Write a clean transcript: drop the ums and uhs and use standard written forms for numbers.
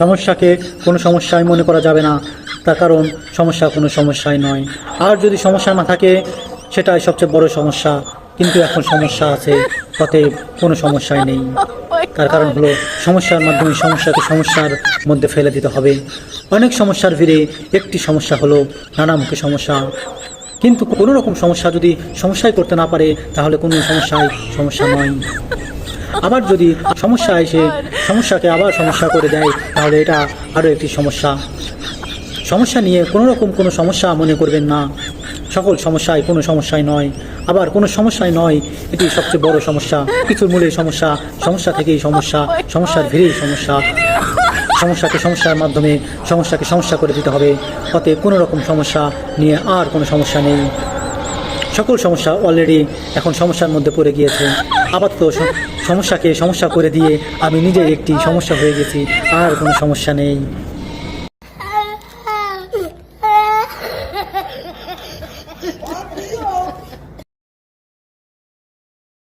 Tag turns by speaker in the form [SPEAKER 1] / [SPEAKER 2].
[SPEAKER 1] সমস্যাকে কোনো সমস্যাই মনে করা যাবে না, তার কারণ সমস্যা কোনো সমস্যাই নয়। আর যদি সমস্যা না থাকে সেটাই সবচেয়ে বড় সমস্যা। কিন্তু এখন সমস্যা আছে, অতএব কোনো সমস্যাই নেই। তার কারণ হলো সমস্যার মাধ্যমে সমস্যাকে সমস্যার মধ্যে ফেলে দিতে হবে। অনেক সমস্যার ভিড়ে একটি সমস্যা হলো নানামুখী সমস্যা। কিন্তু কোনো রকম সমস্যা যদি সমস্যাই করতে না পারে তাহলে কোনো সমস্যাই সমস্যা নয়। আবার যদি সমস্যা এসে সমস্যাকে আবার সমস্যা করে দেয় তাহলে এটা আরও একটি সমস্যা। সমস্যা নিয়ে কোনো রকম কোনো সমস্যা মনে করবেন না। সকল সমস্যাই কোনো সমস্যাই নয়, আবার কোনো সমস্যাই নয়, এটি সবচেয়ে বড় সমস্যা। কিছুর মূলে সমস্যা, সমস্যা থেকেই সমস্যা, সমস্যার ভিড়েই সমস্যা। সমস্যাকে সমস্যার মাধ্যমে সমস্যাকে সমস্যা করে দিতে হবে। অতএব কোনো রকম সমস্যা নিয়ে আর কোনো সমস্যা নেই। সকল সমস্যা অলরেডি এখন সমস্যার মধ্যে পড়ে গিয়েছে। আপাতত সমস্যাকে সমস্যা করে দিয়ে আমি নিজে একটি সমস্যা হয়ে গেছি, আর কোনো সমস্যা নেই।
[SPEAKER 2] Oh